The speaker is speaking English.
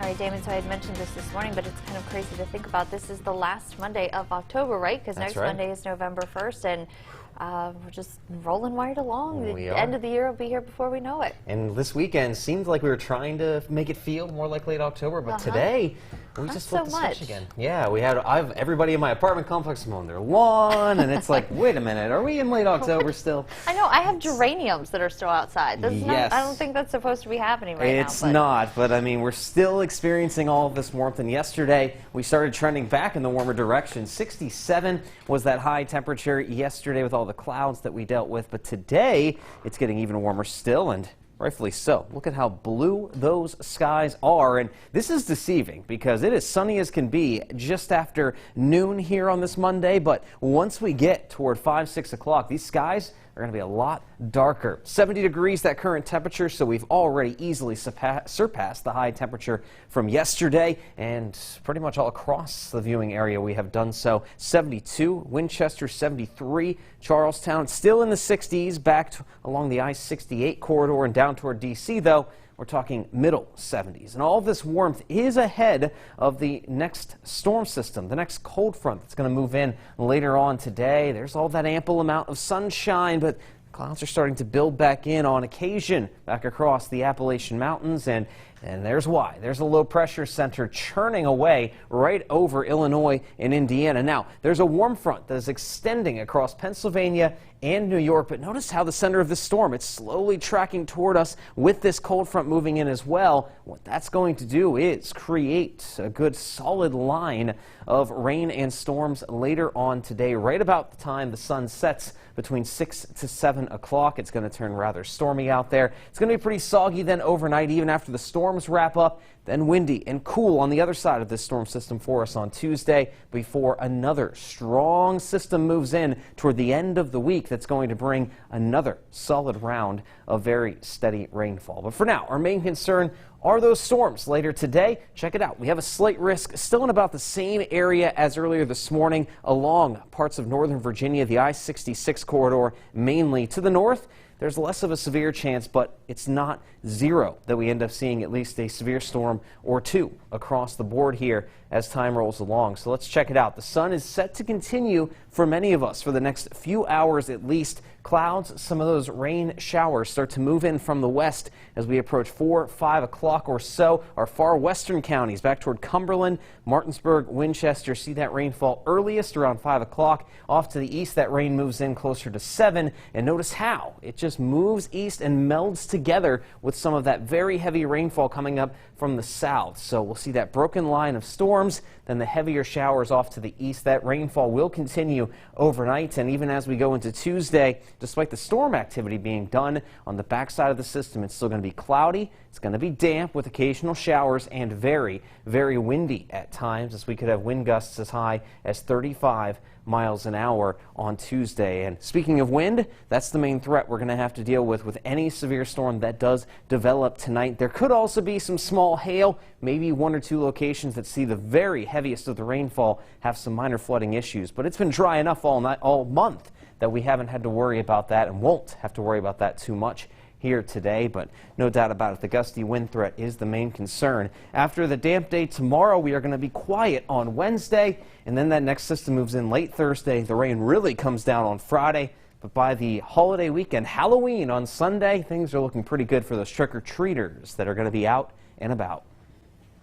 All right, Damon, so I had mentioned this morning, but it's kind of crazy to think about. This is the last Monday of October, right? Because next Monday is November 1st, and we're just rolling right along. The end of the year will be here before we know it. And this weekend seemed like we were trying to make it feel more like late October, but today we just flipped the switch again. Yeah, I've everybody in my apartment complex mowing their lawn, and it's like, wait a minute, are we in late October still? I know, I have geraniums that are still outside. Yes. I don't think that's supposed to be happening right now. It's not, but I mean, we're still experiencing all of this warmth, and yesterday we started trending back in the warmer direction. 67 was that high temperature yesterday with all the clouds that we dealt with, but today it's getting even warmer still, and rightfully so. Look at how blue those skies are, and this is deceiving because it is sunny as can be just after noon here on this Monday, but once we get toward 5, 6 o'clock, these skies are going to be a lot darker. 70 degrees that current temperature, so we've already easily surpassed the high temperature from yesterday, and pretty much all across the viewing area we have done so. 72, Winchester 73, Charlestown still in the 60s, back along the I-68 corridor and down toward D.C., though. We're talking middle 70s. And all of this warmth is ahead of the next storm system, the next cold front that's going to move in later on today. There's all that ample amount of sunshine, but clouds are starting to build back in on occasion back across the Appalachian Mountains, and there's why. There's a low pressure center churning away right over Illinois and Indiana. Now, there's a warm front that is extending across Pennsylvania and New York, but notice how the center of this storm, it's slowly tracking toward us with this cold front moving in as well. What that's going to do is create a good solid line of rain and storms later on today, right about the time the sun sets between 6 to 7 o'clock. It's going to turn rather stormy out there. It's going to be pretty soggy then overnight, even after the storms wrap up, then windy and cool on the other side of this storm system for us on Tuesday before another strong system moves in toward the end of the week that's going to bring another solid round of very steady rainfall. But for now, our main concern are those storms later today. Check it out. We have a slight risk still in about the same area as earlier this morning along parts of northern Virginia, the I-66 corridor, mainly to the north. There's less of a severe chance, but it's not zero that we end up seeing at least a severe storm or two across the board here as time rolls along. So let's check it out. The sun is set to continue for many of us for the next few hours at least. Clouds, some of those rain showers start to move in from the west as we approach 4, 5 o'clock or so. Our far western counties back toward Cumberland, Martinsburg, Winchester see that rainfall earliest around 5 o'clock. Off to the east, that rain moves in closer to 7. And notice how it just moves east and melds together with some of that very heavy rainfall coming up from the south. So we'll see that broken line of storms, then the heavier showers off to the east. That rainfall will continue overnight, and even as we go into Tuesday, despite the storm activity being done on the backside of the system, it's still going to be cloudy. It's going to be damp with occasional showers and very, very windy at times, as we could have wind gusts as high as 35 miles an hour on Tuesday. And speaking of wind, that's the main threat we're going to have to deal with any severe storm that does develop tonight. There could also be some small hail, maybe 1 or 2 locations that see the very heaviest of the rainfall have some minor flooding issues. But it's been dry enough all month that we haven't had to worry about that and won't have to worry about that too much here today, but no doubt about it, the gusty wind threat is the main concern. After the damp day tomorrow, we are going to be quiet on Wednesday, and then that next system moves in late Thursday. The rain really comes down on Friday, but by the holiday weekend, Halloween on Sunday, things are looking pretty good for those trick-or-treaters that are going to be out and about.